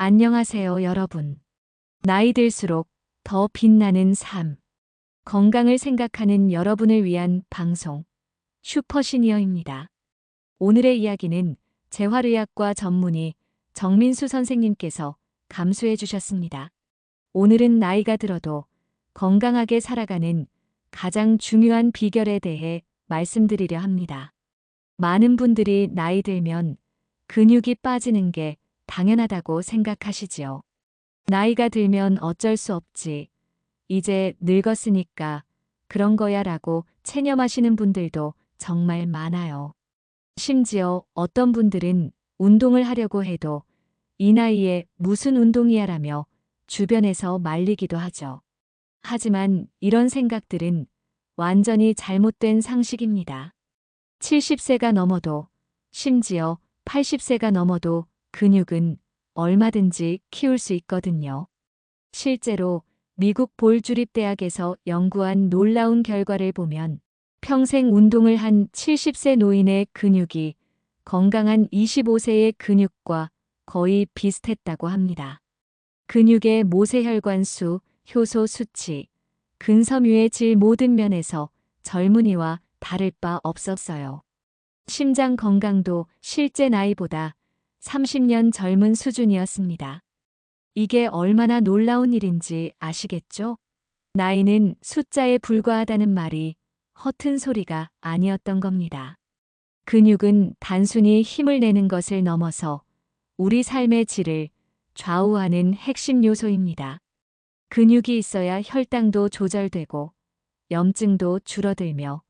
안녕하세요, 여러분. 나이 들수록 더 빛나는 삶. 건강을 생각하는 여러분을 위한 방송, 슈퍼시니어입니다. 오늘의 이야기는 재활의학과 전문의 정민수 선생님께서 감수해 주셨습니다. 오늘은 나이가 들어도 건강하게 살아가는 가장 중요한 비결에 대해 말씀드리려 합니다. 많은 분들이 나이 들면 근육이 빠지는 게 당연하다고 생각하시지요. 나이가 들면 어쩔 수 없지. 이제 늙었으니까 그런 거야 라고 체념하시는 분들도 정말 많아요. 심지어 어떤 분들은 운동을 하려고 해도 이 나이에 무슨 운동이야 라며 주변에서 말리기도 하죠. 하지만 이런 생각들은 완전히 잘못된 상식입니다. 70세가 넘어도 심지어 80세가 넘어도 근육은 얼마든지 키울 수 있거든요. 실제로 미국 볼주립대학에서 연구한 놀라운 결과를 보면 평생 운동을 한 70세 노인의 근육이 건강한 25세의 근육과 거의 비슷했다고 합니다. 근육의 모세혈관 수, 효소 수치, 근섬유의 질 모든 면에서 젊은이와 다를 바 없었어요. 심장 건강도 실제 나이보다 30년 젊은 수준이었습니다. 이게 얼마나 놀라운 일인지 아시겠죠? 나이는 숫자에 불과하다는 말이 허튼 소리가 아니었던 겁니다. 근육은 단순히 힘을 내는 것을 넘어서 우리 삶의 질을 좌우하는 핵심 요소입니다. 근육이 있어야 혈당도 조절되고 염증도 줄어들며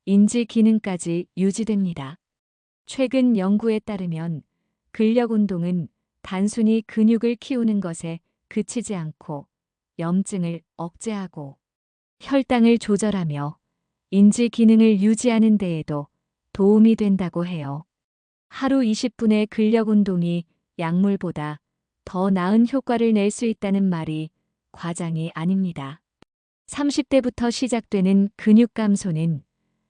인지 기능까지 유지됩니다. 최근 연구에 따르면 근력 운동은 단순히 근육을 키우는 것에 그치지 않고 염증을 억제하고 혈당을 조절하며 인지 기능을 유지하는 데에도 도움이 된다고 해요. 하루 20분의 근력 운동이 약물보다 더 나은 효과를 낼 수 있다는 말이 과장이 아닙니다. 30대부터 시작되는 근육 감소는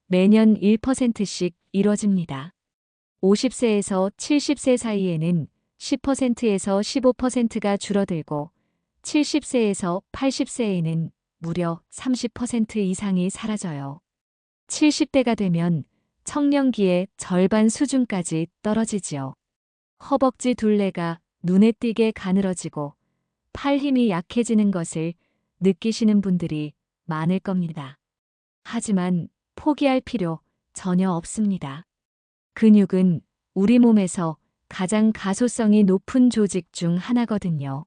매년 1%씩 이뤄집니다. 50세에서 70세 사이에는 10%에서 15%가 줄어들고 70세에서 80세에는 무려 30% 이상이 사라져요. 70대가 되면 청년기의 절반 수준까지 떨어지지요. 허벅지 둘레가 눈에 띄게 가늘어지고 팔 힘이 약해지는 것을 느끼시는 분들이 많을 겁니다. 하지만 포기할 필요 전혀 없습니다. 근육은 우리 몸에서 가장 가소성이 높은 조직 중 하나거든요.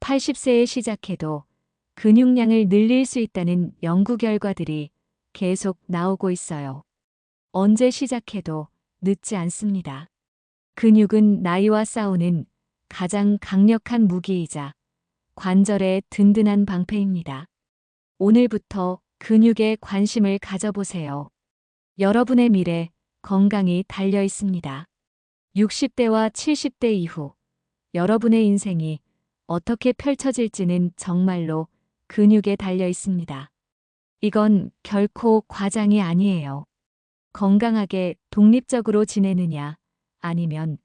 80세에 시작해도 근육량을 늘릴 수 있다는 연구 결과들이 계속 나오고 있어요. 언제 시작해도 늦지 않습니다. 근육은 나이와 싸우는 가장 강력한 무기이자 관절의 든든한 방패입니다. 오늘부터 근육에 관심을 가져보세요. 여러분의 미래, 건강이 달려 있습니다. 60대와 70대 이후 여러분의 인생이 어떻게 펼쳐질지는 정말로 근육에 달려 있습니다. 이건 결코 과장이 아니에요. 건강하게 독립적으로 지내느냐 아니면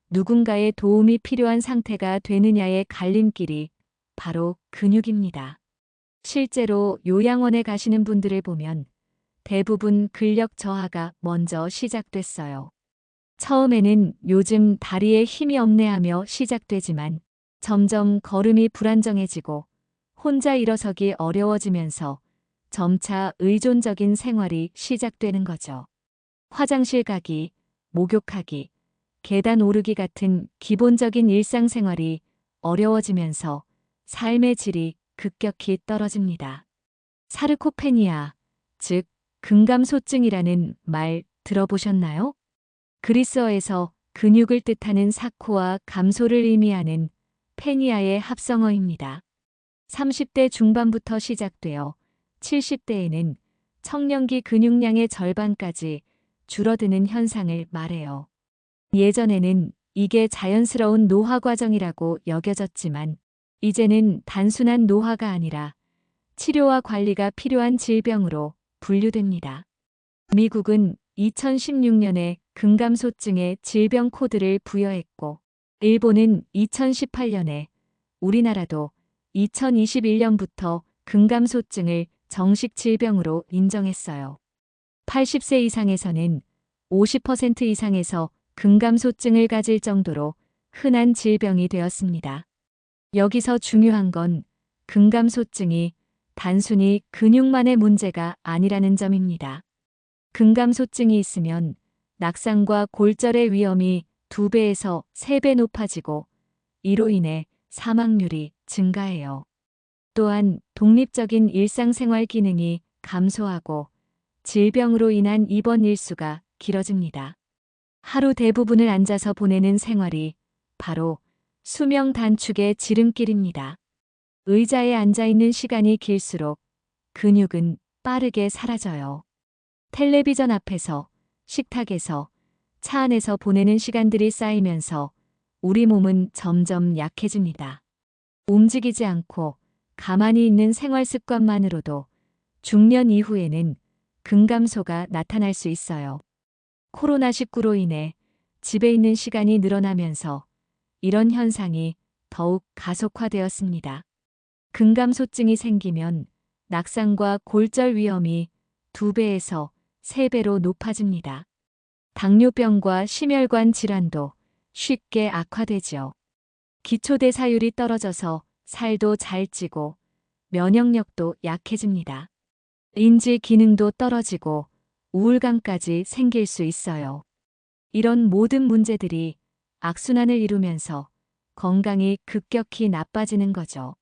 누군가의 도움이 필요한 상태가 되느냐의 갈림길이 바로 근육입니다. 실제로 요양원에 가시는 분들을 보면 대부분 근력 저하가 먼저 시작됐어요. 처음에는 요즘 다리에 힘이 없네 하며 시작되지만 점점 걸음이 불안정해지고 혼자 일어서기 어려워지면서 점차 의존적인 생활이 시작되는 거죠. 화장실 가기, 목욕하기, 계단 오르기 같은 기본적인 일상생활이 어려워지면서 삶의 질이 급격히 떨어집니다. 사르코페니아, 즉 근감소증이라는 말 들어보셨나요? 그리스어에서 근육을 뜻하는 사코와 감소를 의미하는 페니아의 합성어입니다. 30대 중반부터 시작되어 70대에는 청년기 근육량의 절반까지 줄어드는 현상을 말해요. 예전에는 이게 자연스러운 노화 과정이라고 여겨졌지만 이제는 단순한 노화가 아니라 치료와 관리가 필요한 질병으로 분류됩니다. 미국은 2016년에 근감소증의 질병 코드를 부여했고 일본은 2018년에, 우리나라도 2021년부터 근감소증을 정식 질병으로 인정했어요. 80세 이상에서는 50% 이상에서 근감소증을 가질 정도로 흔한 질병이 되었습니다. 여기서 중요한 건 근감소증이 단순히 근육만의 문제가 아니라는 점입니다. 근감소증이 있으면 낙상과 골절의 위험이 2배에서 3배 높아지고 이로 인해 사망률이 증가해요. 또한 독립적인 일상생활 기능이 감소하고 질병으로 인한 입원 일수가 길어집니다. 하루 대부분을 앉아서 보내는 생활이 바로 수명 단축의 지름길입니다. 의자에 앉아 있는 시간이 길수록 근육은 빠르게 사라져요. 텔레비전 앞에서, 식탁에서, 차 안에서 보내는 시간들이 쌓이면서 우리 몸은 점점 약해집니다. 움직이지 않고 가만히 있는 생활 습관만으로도 중년 이후에는 근감소가 나타날 수 있어요. 코로나19로 인해 집에 있는 시간이 늘어나면서 이런 현상이 더욱 가속화되었습니다. 근감소증이 생기면 낙상과 골절 위험이 2배에서 3배로 높아집니다. 당뇨병과 심혈관 질환도 쉽게 악화되지요. 기초대사율이 떨어져서 살도 잘 찌고 면역력도 약해집니다. 인지 기능도 떨어지고 우울감까지 생길 수 있어요. 이런 모든 문제들이 악순환을 이루면서 건강이 급격히 나빠지는 거죠.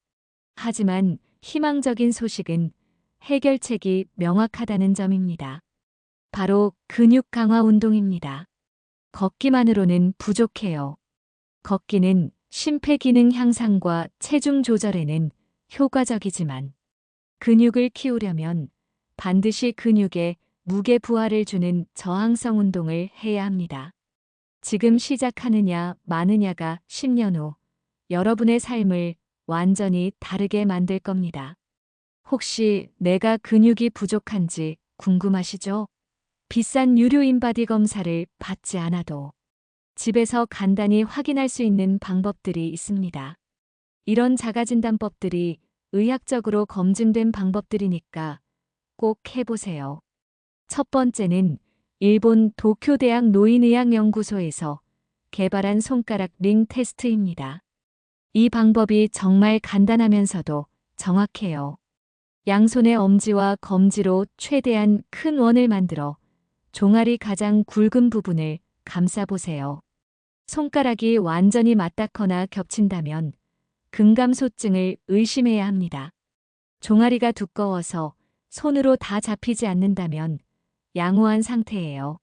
하지만 희망적인 소식은 해결책이 명확하다는 점입니다. 바로 근육 강화 운동입니다. 걷기만으로는 부족해요. 걷기는 심폐기능 향상과 체중 조절에는 효과적이지만 근육을 키우려면 반드시 근육에 무게 부하를 주는 저항성 운동을 해야 합니다. 지금 시작하느냐 마느냐가 10년 후 여러분의 삶을 완전히 다르게 만들 겁니다. 혹시 내가 근육이 부족한지 궁금하시죠? 비싼 유료 인바디 검사를 받지 않아도 집에서 간단히 확인할 수 있는 방법들이 있습니다. 이런 자가진단법들이 의학적으로 검증된 방법들이니까 꼭 해보세요. 첫 번째는 일본 도쿄대학 노인의학연구소에서 개발한 손가락 링 테스트입니다. 이 방법이 정말 간단하면서도 정확해요. 양손의 엄지와 검지로 최대한 큰 원을 만들어 종아리 가장 굵은 부분을 감싸보세요. 손가락이 완전히 맞닿거나 겹친다면 근감소증을 의심해야 합니다. 종아리가 두꺼워서 손으로 다 잡히지 않는다면 양호한 상태예요.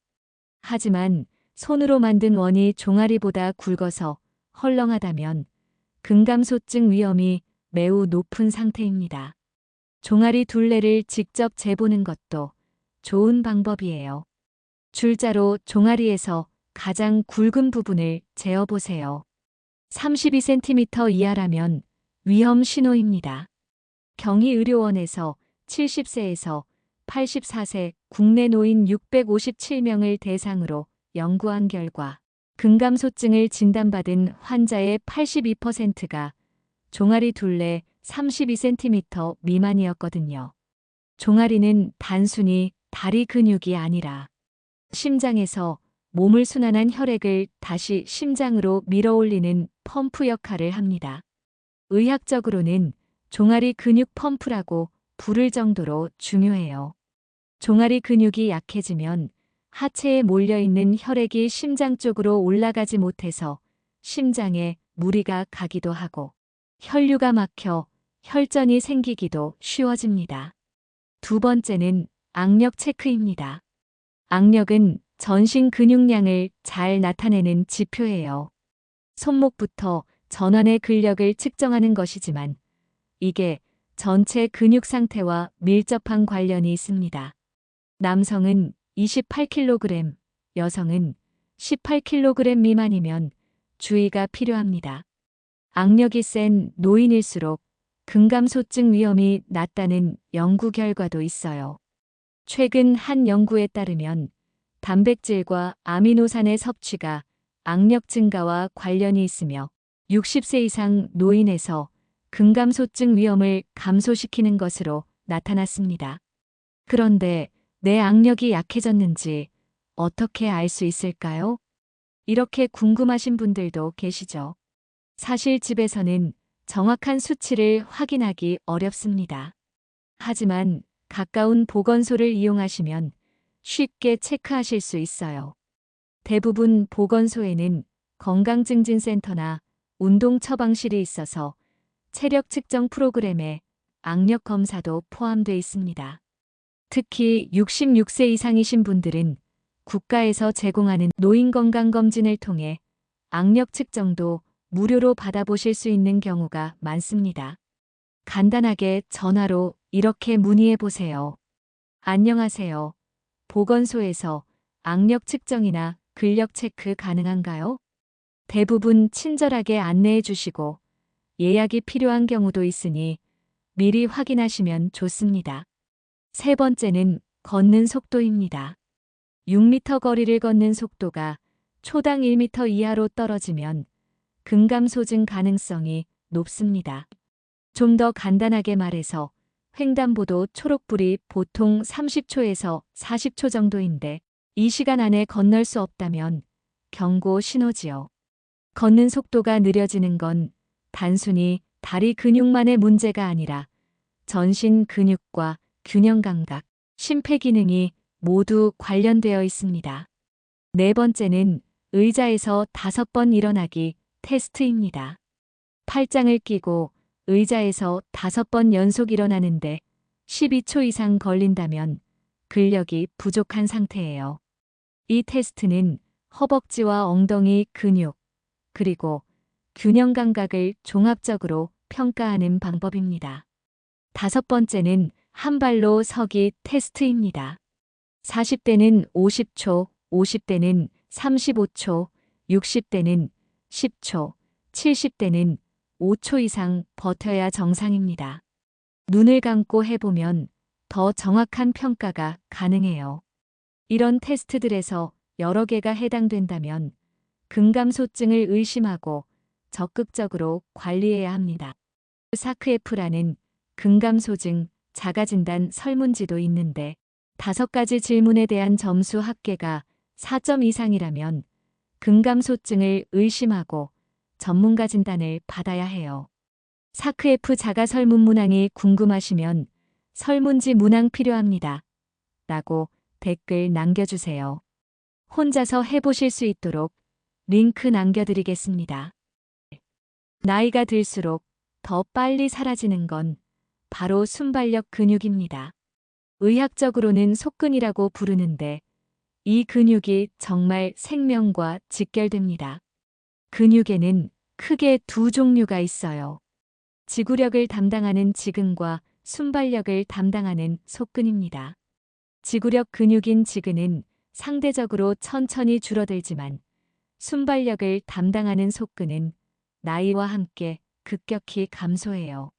하지만 손으로 만든 원이 종아리보다 굵어서 헐렁하다면 근감소증 위험이 매우 높은 상태입니다. 종아리 둘레를 직접 재보는 것도 좋은 방법이에요. 줄자로 종아리에서 가장 굵은 부분을 재어보세요. 32cm 이하라면 위험 신호입니다. 경희의료원에서 70세에서 84세 국내 노인 657명을 대상으로 연구한 결과 근감소증을 진단받은 환자의 82%가 종아리 둘레 32cm 미만이었거든요. 종아리는 단순히 다리 근육이 아니라 심장에서 몸을 순환한 혈액을 다시 심장으로 밀어올리는 펌프 역할을 합니다. 의학적으로는 종아리 근육 펌프라고 부를 정도로 중요해요. 종아리 근육이 약해지면 하체에 몰려있는 혈액이 심장 쪽으로 올라가지 못해서 심장에 무리가 가기도 하고 혈류가 막혀 혈전이 생기기도 쉬워집니다. 두 번째는 악력 체크입니다. 악력은 전신 근육량을 잘 나타내는 지표예요. 손목부터 전완의 근력을 측정하는 것이지만 이게 전체 근육 상태와 밀접한 관련이 있습니다. 남성은 28kg, 여성은 18kg 미만이면 주의가 필요합니다. 악력이 센 노인일수록 근감소증 위험이 낮다는 연구 결과도 있어요. 최근 한 연구에 따르면 단백질과 아미노산의 섭취가 악력 증가와 관련이 있으며 60세 이상 노인에서 근감소증 위험을 감소시키는 것으로 나타났습니다. 그런데 내 악력이 약해졌는지 어떻게 알 수 있을까요? 이렇게 궁금하신 분들도 계시죠. 사실 집에서는 정확한 수치를 확인하기 어렵습니다. 하지만 가까운 보건소를 이용하시면 쉽게 체크하실 수 있어요. 대부분 보건소에는 건강증진센터나 운동 처방실이 있어서 체력 측정 프로그램에 악력 검사도 포함되어 있습니다. 특히 66세 이상이신 분들은 국가에서 제공하는 노인건강검진을 통해 악력 측정도 무료로 받아보실 수 있는 경우가 많습니다. 간단하게 전화로 이렇게 문의해 보세요. 안녕하세요. 보건소에서 악력 측정이나 근력 체크 가능한가요? 대부분 친절하게 안내해 주시고 예약이 필요한 경우도 있으니 미리 확인하시면 좋습니다. 세 번째는 걷는 속도입니다. 6m 거리를 걷는 속도가 초당 1m 이하로 떨어지면 근감소증 가능성이 높습니다. 좀 더 간단하게 말해서 횡단보도 초록불이 보통 30초에서 40초 정도인데 이 시간 안에 건널 수 없다면 경고 신호지요. 걷는 속도가 느려지는 건 단순히 다리 근육만의 문제가 아니라 전신 근육과 균형 감각, 심폐기능이 모두 관련되어 있습니다. 네 번째는 의자에서 5번 일어나기 테스트입니다. 팔짱을 끼고 의자에서 5번 연속 일어나는데 12초 이상 걸린다면 근력이 부족한 상태예요. 이 테스트는 허벅지와 엉덩이 근육, 그리고 균형 감각을 종합적으로 평가하는 방법입니다. 다섯 번째는 한 발로 서기 테스트입니다. 40대는 50초, 50대는 35초, 60대는 10초, 70대는 5초 이상 버텨야 정상입니다. 눈을 감고 해보면 더 정확한 평가가 가능해요. 이런 테스트들에서 여러 개가 해당된다면 근감소증을 의심하고 적극적으로 관리해야 합니다. 사크에프라는 근감소증 자가진단 설문지도 있는데 5가지 질문에 대한 점수 합계가 4점 이상이라면 근감소증을 의심하고 전문가 진단을 받아야 해요. 사크에프 자가 설문 문항이 궁금하시면 설문지 문항 필요합니다. 라고 댓글 남겨주세요. 혼자서 해보실 수 있도록 링크 남겨드리겠습니다. 나이가 들수록 더 빨리 사라지는 건 바로 순발력 근육입니다. 의학적으로는 속근이라고 부르는데 이 근육이 정말 생명과 직결됩니다. 근육에는 크게 두 종류가 있어요. 지구력을 담당하는 지근과 순발력을 담당하는 속근입니다. 지구력 근육인 지근은 상대적으로 천천히 줄어들지만 순발력을 담당하는 속근은 나이와 함께 급격히 감소해요.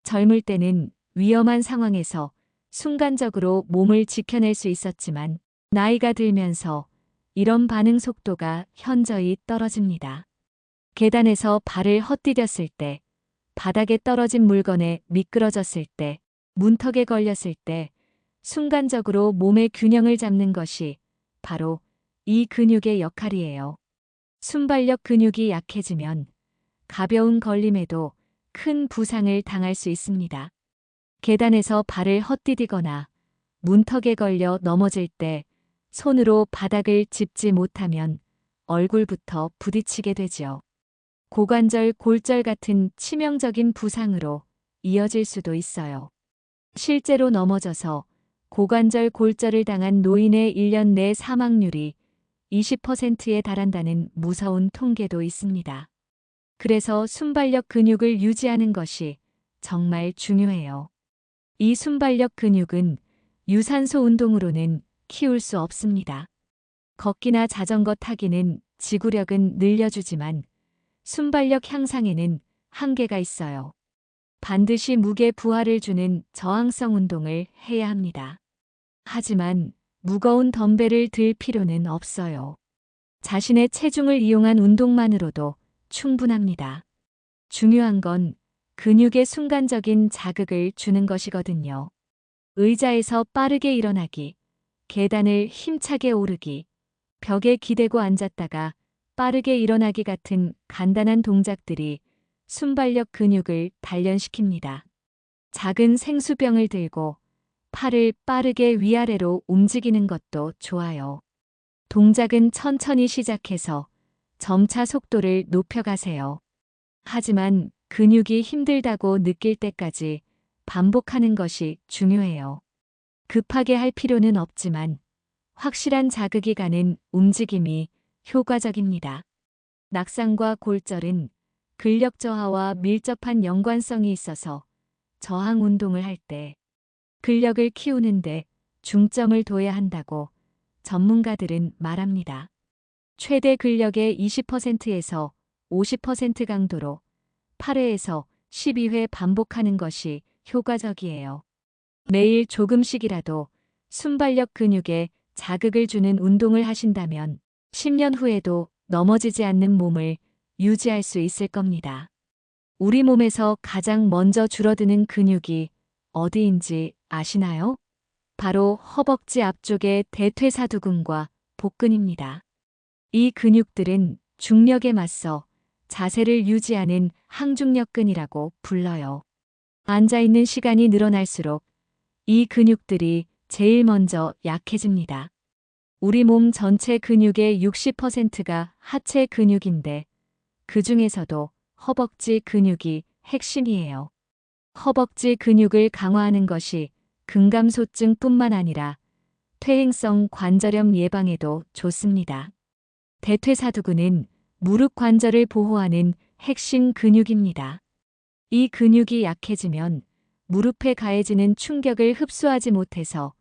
젊을 때는 위험한 상황에서 순간적으로 몸을 지켜낼 수 있었지만 나이가 들면서 이런 반응 속도가 현저히 떨어집니다. 계단에서 발을 헛디뎠을 때, 바닥에 떨어진 물건에 미끄러졌을 때, 문턱에 걸렸을 때 순간적으로 몸의 균형을 잡는 것이 바로 이 근육의 역할이에요. 순발력 근육이 약해지면 가벼운 걸림에도 큰 부상을 당할 수 있습니다. 계단에서 발을 헛디디거나 문턱에 걸려 넘어질 때 손으로 바닥을 짚지 못하면 얼굴부터 부딪히게 되지요. 고관절, 골절 같은 치명적인 부상으로 이어질 수도 있어요. 실제로 넘어져서 고관절 골절을 당한 노인의 1년 내 사망률이 20%에 달한다는 무서운 통계도 있습니다. 그래서 순발력 근육을 유지하는 것이 정말 중요해요. 이 순발력 근육은 유산소 운동으로는 키울 수 없습니다. 걷기나 자전거 타기는 지구력은 늘려주지만 순발력 향상에는 한계가 있어요. 반드시 무게 부하를 주는 저항성 운동을 해야 합니다. 하지만 무거운 덤벨을 들 필요는 없어요. 자신의 체중을 이용한 운동만으로도 충분합니다. 중요한 건 근육에 순간적인 자극을 주는 것이거든요. 의자에서 빠르게 일어나기, 계단을 힘차게 오르기, 벽에 기대고 앉았다가 빠르게 일어나기 같은 간단한 동작들이 순발력 근육을 단련시킵니다. 작은 생수병을 들고 팔을 빠르게 위아래로 움직이는 것도 좋아요. 동작은 천천히 시작해서 점차 속도를 높여가세요. 하지만 근육이 힘들다고 느낄 때까지 반복하는 것이 중요해요. 급하게 할 필요는 없지만 확실한 자극이 가는 움직임이 효과적입니다. 낙상과 골절은 근력 저하와 밀접한 연관성이 있어서 저항 운동을 할 때 근력을 키우는데 중점을 둬야 한다고 전문가들은 말합니다. 최대 근력의 20%에서 50% 강도로 8회에서 12회 반복하는 것이 효과적이에요. 매일 조금씩이라도 순발력 근육에 자극을 주는 운동을 하신다면 10년 후에도 넘어지지 않는 몸을 유지할 수 있을 겁니다. 우리 몸에서 가장 먼저 줄어드는 근육이 어디인지 아시나요? 바로 허벅지 앞쪽의 대퇴사두근과 복근입니다. 이 근육들은 중력에 맞서 자세를 유지하는 항중력근이라고 불러요. 앉아있는 시간이 늘어날수록 이 근육들이 제일 먼저 약해집니다. 우리 몸 전체 근육의 60%가 하체 근육인데 그 중에서도 허벅지 근육이 핵심이에요. 허벅지 근육을 강화하는 것이 근감소증뿐만 아니라 퇴행성 관절염 예방에도 좋습니다. 대퇴사두근은 무릎 관절을 보호하는 핵심 근육입니다. 이 근육이 약해지면 무릎에 가해지는 충격을 흡수하지 못해서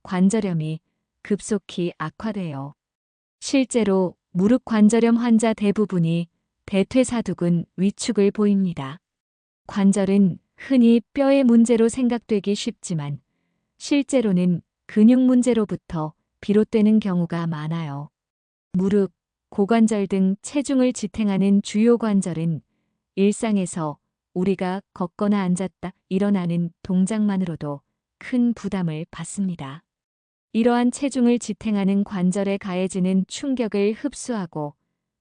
관절염이 급속히 악화돼요. 실제로 무릎 관절염 환자 대부분이 대퇴사두근 위축을 보입니다. 관절은 흔히 뼈의 문제로 생각되기 쉽지만 실제로는 근육 문제로부터 비롯되는 경우가 많아요. 무릎, 고관절 등 체중을 지탱하는 주요 관절은 일상에서 우리가 걷거나 앉았다 일어나는 동작만으로도 큰 부담을 받습니다. 이러한 체중을 지탱하는 관절에 가해지는 충격을 흡수하고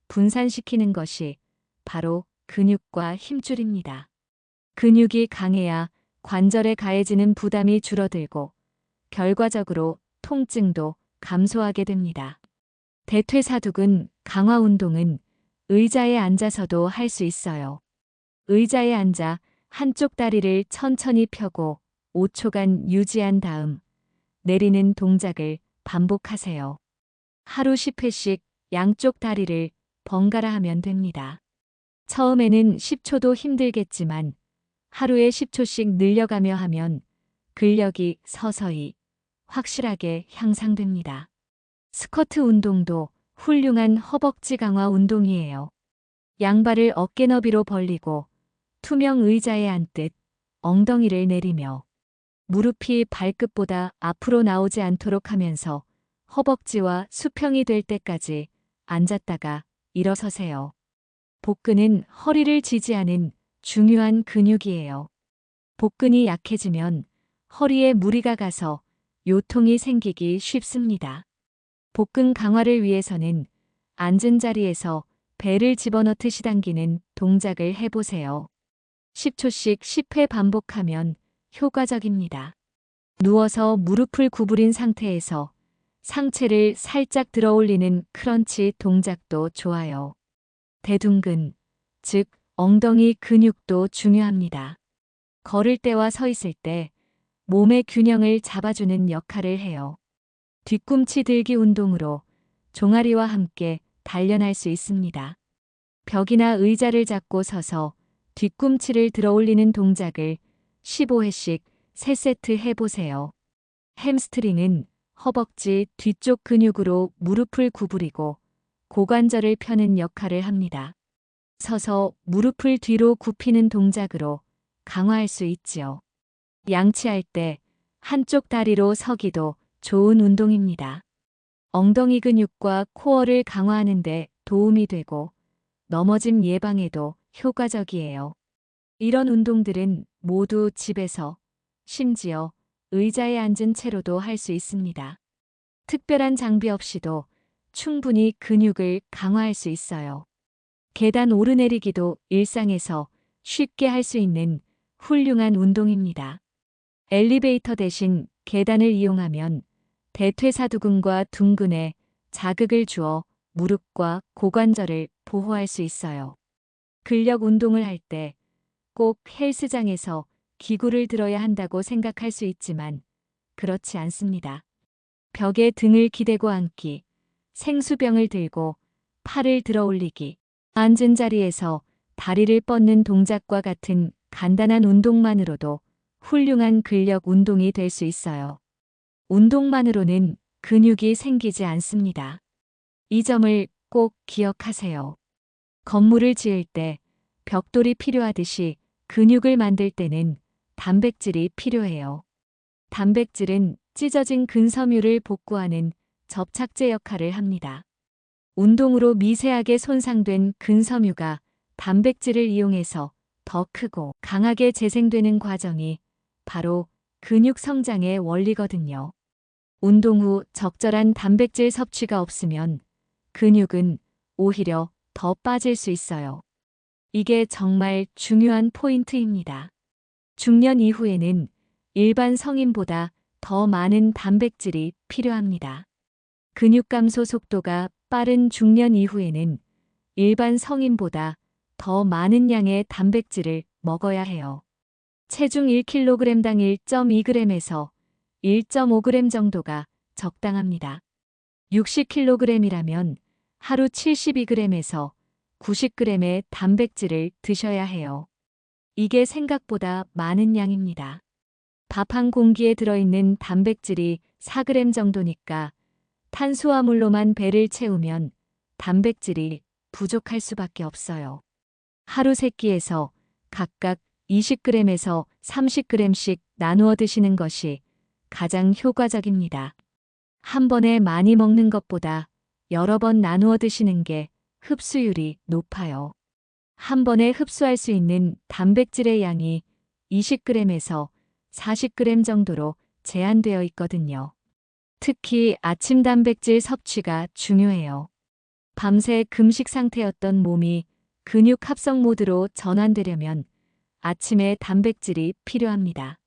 분산시키는 것이 바로 근육과 힘줄입니다. 근육이 강해야 관절에 가해지는 부담이 줄어들고 결과적으로 통증도 감소하게 됩니다. 대퇴사두근 강화 운동은 의자에 앉아서도 할 수 있어요. 의자에 앉아 한쪽 다리를 천천히 펴고 5초간 유지한 다음 내리는 동작을 반복하세요. 하루 10회씩 양쪽 다리를 번갈아 하면 됩니다. 처음에는 10초도 힘들겠지만 하루에 10초씩 늘려가며 하면 근력이 서서히 확실하게 향상됩니다. 스쿼트 운동도 훌륭한 허벅지 강화 운동이에요. 양발을 어깨 너비로 벌리고 투명 의자에 앉듯 엉덩이를 내리며 무릎이 발끝보다 앞으로 나오지 않도록 하면서 허벅지와 수평이 될 때까지 앉았다가 일어서세요. 복근은 허리를 지지하는 중요한 근육이에요. 복근이 약해지면 허리에 무리가 가서 요통이 생기기 쉽습니다. 복근 강화를 위해서는 앉은 자리에서 배를 집어넣듯이 당기는 동작을 해보세요. 10초씩 10회 반복하면 효과적입니다. 누워서 무릎을 구부린 상태에서 상체를 살짝 들어 올리는 크런치 동작도 좋아요. 대둔근, 즉 엉덩이 근육도 중요합니다. 걸을 때와 서 있을 때 몸의 균형을 잡아주는 역할을 해요. 뒤꿈치 들기 운동으로 종아리와 함께 단련할 수 있습니다. 벽이나 의자를 잡고 서서 뒤꿈치를 들어 올리는 동작을 15회씩 3세트 해보세요. 햄스트링은 허벅지 뒤쪽 근육으로 무릎을 구부리고 고관절을 펴는 역할을 합니다. 서서 무릎을 뒤로 굽히는 동작으로 강화할 수 있지요. 양치할 때 한쪽 다리로 서기도 좋은 운동입니다. 엉덩이 근육과 코어를 강화하는 데 도움이 되고 넘어짐 예방에도 효과적이에요. 이런 운동들은 모두 집에서, 심지어 의자에 앉은 채로도 할 수 있습니다. 특별한 장비 없이도 충분히 근육을 강화할 수 있어요. 계단 오르내리기도 일상에서 쉽게 할 수 있는 훌륭한 운동입니다. 엘리베이터 대신 계단을 이용하면 대퇴사두근과 둔근에 자극을 주어 무릎과 고관절을 보호할 수 있어요. 근력 운동을 할 때 꼭 헬스장에서 기구를 들어야 한다고 생각할 수 있지만 그렇지 않습니다. 벽에 등을 기대고 앉기, 생수병을 들고 팔을 들어 올리기, 앉은 자리에서 다리를 뻗는 동작과 같은 간단한 운동만으로도 훌륭한 근력 운동이 될 수 있어요. 운동만으로는 근육이 생기지 않습니다. 이 점을 꼭 기억하세요. 건물을 지을 때 벽돌이 필요하듯이 근육을 만들 때는 단백질이 필요해요. 단백질은 찢어진 근섬유를 복구하는 접착제 역할을 합니다. 운동으로 미세하게 손상된 근섬유가 단백질을 이용해서 더 크고 강하게 재생되는 과정이 바로 근육 성장의 원리거든요. 운동 후 적절한 단백질 섭취가 없으면 근육은 오히려 더 빠질 수 있어요. 이게 정말 중요한 포인트입니다. 중년 이후에는 일반 성인보다 더 많은 단백질이 필요합니다. 근육 감소 속도가 빠른 중년 이후에는 일반 성인보다 더 많은 양의 단백질을 먹어야 해요. 체중 1kg당 1.2g에서 1.5g 정도가 적당합니다. 60kg이라면 하루 72g에서 90g의 단백질을 드셔야 해요. 이게 생각보다 많은 양입니다. 밥 한 공기에 들어있는 단백질이 4g 정도니까 탄수화물로만 배를 채우면 단백질이 부족할 수밖에 없어요. 하루 3끼에서 각각 20g에서 30g씩 나누어 드시는 것이 가장 효과적입니다. 한 번에 많이 먹는 것보다 여러 번 나누어 드시는 게 흡수율이 높아요. 한 번에 흡수할 수 있는 단백질의 양이 20g에서 40g 정도로 제한되어 있거든요. 특히 아침 단백질 섭취가 중요해요. 밤새 금식 상태였던 몸이 근육 합성 모드로 전환되려면 아침에 단백질이 필요합니다.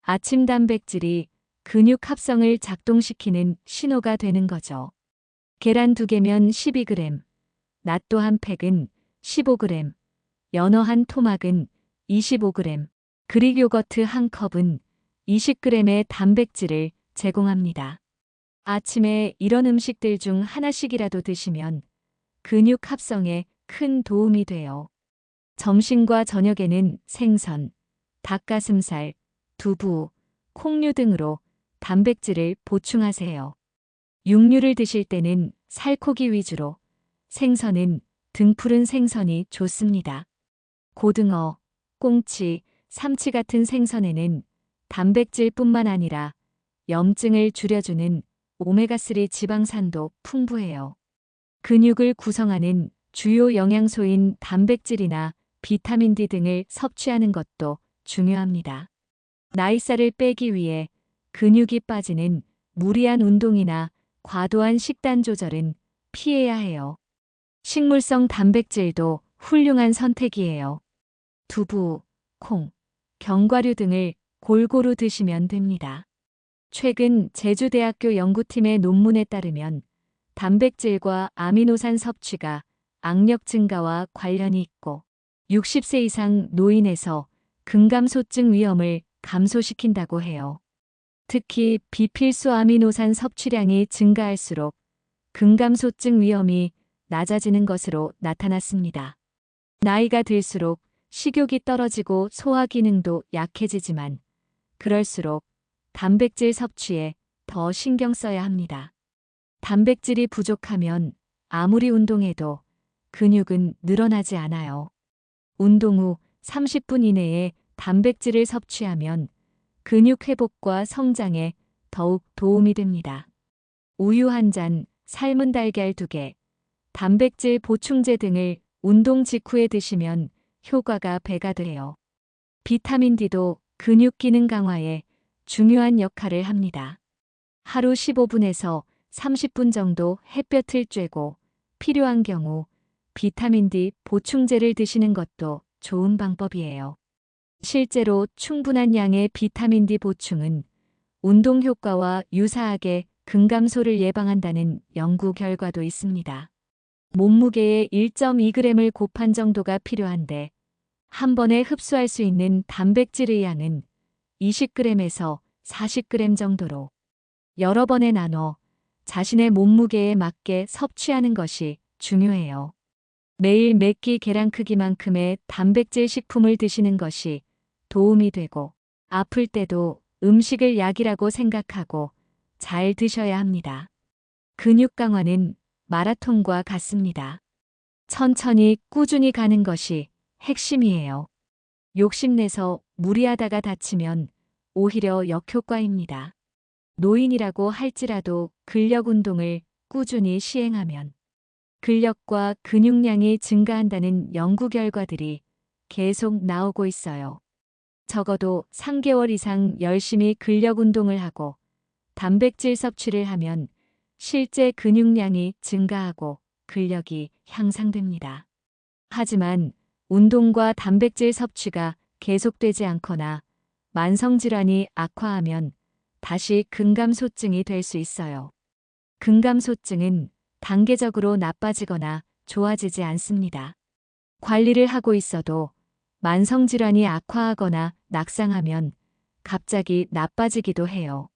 아침 단백질이 근육 합성을 작동시키는 신호가 되는 거죠. 계란 2개면 12g, 낫또 한 팩은 15g, 연어 한 토막은 25g, 그릭 요거트 한 컵은 20g의 단백질을 제공합니다. 아침에 이런 음식들 중 하나씩이라도 드시면 근육 합성에 큰 도움이 돼요. 점심과 저녁에는 생선, 닭가슴살, 두부, 콩류 등으로 단백질을 보충하세요. 육류를 드실 때는 살코기 위주로, 생선은 등푸른 생선이 좋습니다. 고등어, 꽁치, 삼치 같은 생선에는 단백질뿐만 아니라 염증을 줄여주는 오메가3 지방산도 풍부해요. 근육을 구성하는 주요 영양소인 단백질이나 비타민 D 등을 섭취하는 것도 중요합니다. 나이살을 빼기 위해 근육이 빠지는 무리한 운동이나 과도한 식단 조절은 피해야 해요. 식물성 단백질도 훌륭한 선택이에요. 두부, 콩, 견과류 등을 골고루 드시면 됩니다. 최근 제주대학교 연구팀의 논문에 따르면 단백질과 아미노산 섭취가 악력 증가와 관련이 있고 60세 이상 노인에서 근감소증 위험을 감소시킨다고 해요. 특히 비필수 아미노산 섭취량이 증가할수록 근감소증 위험이 낮아지는 것으로 나타났습니다. 나이가 들수록 식욕이 떨어지고 소화 기능도 약해지지만 그럴수록 단백질 섭취에 더 신경 써야 합니다. 단백질이 부족하면 아무리 운동해도 근육은 늘어나지 않아요. 운동 후 30분 이내에 단백질을 섭취하면 근육 회복과 성장에 더욱 도움이 됩니다. 우유 한 잔, 삶은 달걀 2개, 단백질 보충제 등을 운동 직후에 드시면 효과가 배가 돼요. 비타민 D도 근육 기능 강화에 중요한 역할을 합니다. 하루 15분에서 30분 정도 햇볕을 쬐고 필요한 경우 비타민 D 보충제를 드시는 것도 좋은 방법이에요. 실제로 충분한 양의 비타민 D 보충은 운동 효과와 유사하게 근감소를 예방한다는 연구 결과도 있습니다. 몸무게의 1.2g을 곱한 정도가 필요한데 한 번에 흡수할 수 있는 단백질의 양은 20g에서 40g 정도로 여러 번에 나눠 자신의 몸무게에 맞게 섭취하는 것이 중요해요. 매일 몇 끼 계란 크기만큼의 단백질 식품을 드시는 것이 도움이 되고 아플 때도 음식을 약이라고 생각하고 잘 드셔야 합니다. 근육 강화는 마라톤과 같습니다. 천천히 꾸준히 가는 것이 핵심이에요. 욕심내서 무리하다가 다치면 오히려 역효과입니다. 노인이라고 할지라도 근력 운동을 꾸준히 시행하면 근력과 근육량이 증가한다는 연구 결과들이 계속 나오고 있어요. 적어도 3개월 이상 열심히 근력 운동을 하고 단백질 섭취를 하면 실제 근육량이 증가하고 근력이 향상됩니다. 하지만 운동과 단백질 섭취가 계속되지 않거나 만성질환이 악화하면 다시 근감소증이 될 수 있어요. 근감소증은 단계적으로 나빠지거나 좋아지지 않습니다. 관리를 하고 있어도 만성질환이 악화하거나 낙상하면 갑자기 나빠지기도 해요.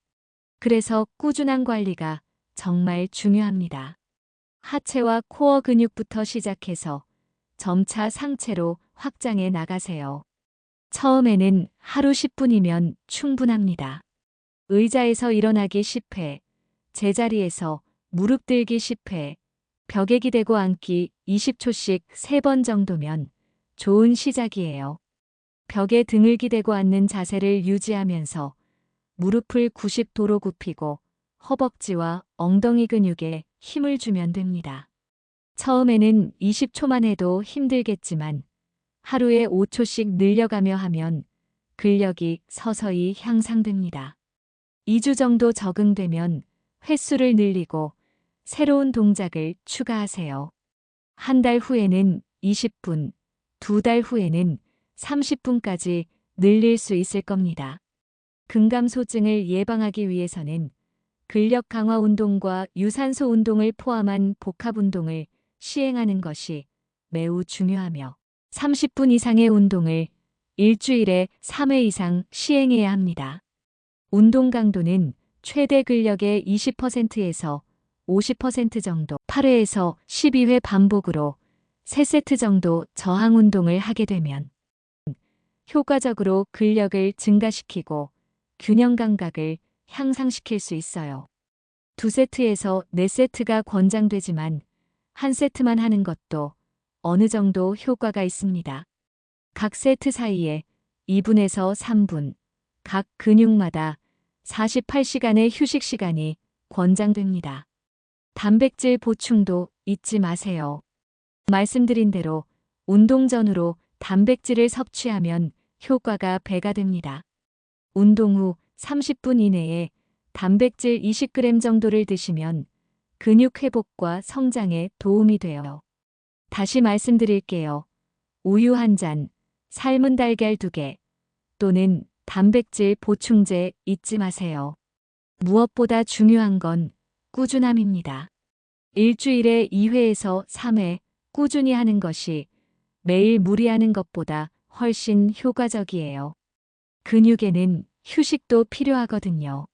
그래서 꾸준한 관리가 정말 중요합니다. 하체와 코어 근육부터 시작해서 점차 상체로 확장해 나가세요. 처음에는 하루 10분이면 충분합니다. 의자에서 일어나기 10회, 제자리에서 무릎 들기 10회, 벽에 기대고 앉기 20초씩 3번 정도면 좋은 시작이에요. 벽에 등을 기대고 앉는 자세를 유지하면서 무릎을 90도로 굽히고 허벅지와 엉덩이 근육에 힘을 주면 됩니다. 처음에는 20초만 해도 힘들겠지만 하루에 5초씩 늘려가며 하면 근력이 서서히 향상됩니다. 2주 정도 적응되면 횟수를 늘리고 새로운 동작을 추가하세요. 한 달 후에는 20분, 2달 후에는 30분까지 늘릴 수 있을 겁니다. 근감소증을 예방하기 위해서는 근력 강화 운동과 유산소 운동을 포함한 복합 운동을 시행하는 것이 매우 중요하며 30분 이상의 운동을 일주일에 3회 이상 시행해야 합니다. 운동 강도는 최대 근력의 20%에서 50% 정도 8회에서 12회 반복으로 3세트 정도 저항 운동을 하게 되면 효과적으로 근력을 증가시키고 균형 감각을 향상시킬 수 있어요. 2세트에서 4세트가 권장되지만 1세트만 하는 것도 어느 정도 효과가 있습니다. 각 세트 사이에 2분에서 3분, 각 근육마다 48시간의 휴식 시간이 권장됩니다. 단백질 보충도 잊지 마세요. 말씀드린 대로 운동 전후로 단백질을 섭취하면 효과가 배가 됩니다. 운동 후 30분 이내에 단백질 20g 정도를 드시면 근육 회복과 성장에 도움이 돼요. 다시 말씀드릴게요. 우유 한 잔, 삶은 달걀 2개 또는 단백질 보충제 잊지 마세요. 무엇보다 중요한 건 꾸준함입니다. 일주일에 2회에서 3회 꾸준히 하는 것이 매일 무리하는 것보다 훨씬 효과적이에요. 근육에는 휴식도 필요하거든요.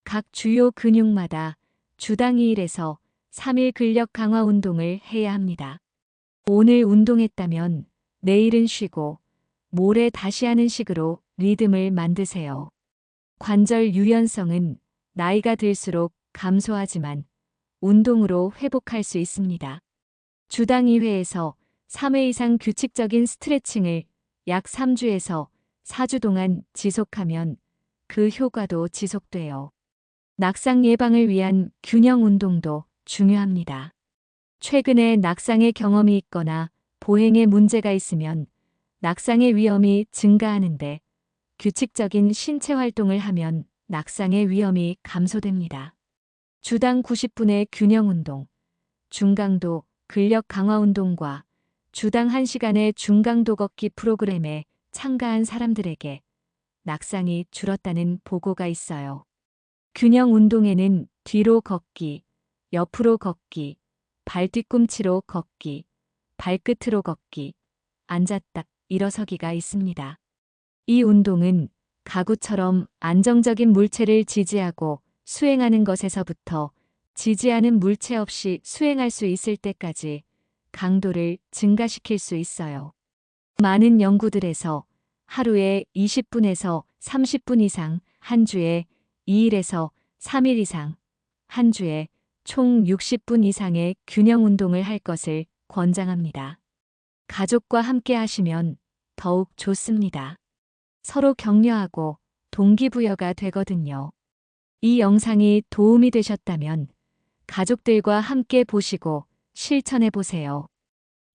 각 주요 근육마다 주당 2일에서 3일 근력 강화 운동을 해야 합니다. 오늘 운동했다면 내일은 쉬고 모레 다시 하는 식으로 리듬을 만드세요. 관절 유연성은 나이가 들수록 감소하지만 운동으로 회복할 수 있습니다. 주당 2회에서 3회 이상 규칙적인 스트레칭을 약 3주에서 4주 동안 지속하면 그 효과도 지속돼요. 낙상 예방을 위한 균형 운동도 중요합니다. 최근에 낙상의 경험이 있거나 보행에 문제가 있으면 낙상의 위험이 증가하는데 규칙적인 신체 활동을 하면 낙상의 위험이 감소됩니다. 주당 90분의 균형 운동, 중강도 근력 강화 운동과 주당 1시간의 중강도 걷기 프로그램에 참가한 사람들에게 낙상이 줄었다는 보고가 있어요. 균형 운동에는 뒤로 걷기, 옆으로 걷기, 발 뒤꿈치로 걷기, 발끝으로 걷기, 앉았다 일어서기가 있습니다. 이 운동은 가구처럼 안정적인 물체를 지지하고 수행하는 것에서부터 지지하는 물체 없이 수행할 수 있을 때까지 강도를 증가시킬 수 있어요. 많은 연구들에서 하루에 20분에서 30분 이상, 한 주에 2일에서 3일 이상, 한 주에 총 60분 이상의 균형 운동을 할 것을 권장합니다. 가족과 함께 하시면 더욱 좋습니다. 서로 격려하고 동기부여가 되거든요. 이 영상이 도움이 되셨다면 가족들과 함께 보시고 실천해 보세요.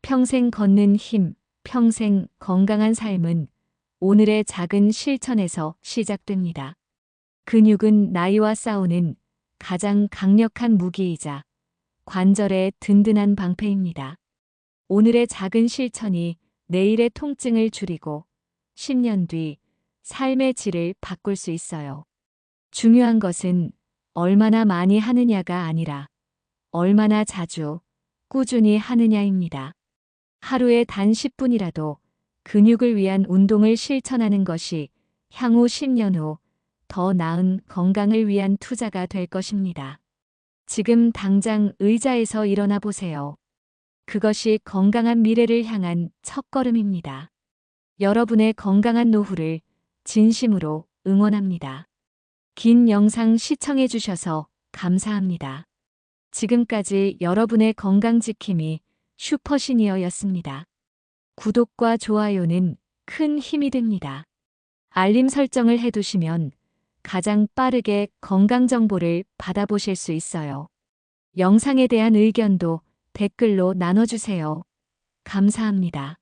평생 걷는 힘, 평생 건강한 삶은 오늘의 작은 실천에서 시작됩니다. 근육은 나이와 싸우는 가장 강력한 무기이자 관절의 든든한 방패입니다. 오늘의 작은 실천이 내일의 통증을 줄이고 10년 뒤 삶의 질을 바꿀 수 있어요. 중요한 것은 얼마나 많이 하느냐가 아니라 얼마나 자주, 꾸준히 하느냐입니다. 하루에 단 10분이라도 근육을 위한 운동을 실천하는 것이 향후 10년 후 더 나은 건강을 위한 투자가 될 것입니다. 지금 당장 의자에서 일어나 보세요. 그것이 건강한 미래를 향한 첫걸음입니다. 여러분의 건강한 노후를 진심으로 응원합니다. 긴 영상 시청해 주셔서 감사합니다. 지금까지 여러분의 건강지킴이 슈퍼시니어였습니다. 구독과 좋아요는 큰 힘이 됩니다. 알림 설정을 해두시면 가장 빠르게 건강 정보를 받아보실 수 있어요. 영상에 대한 의견도 댓글로 나눠주세요. 감사합니다.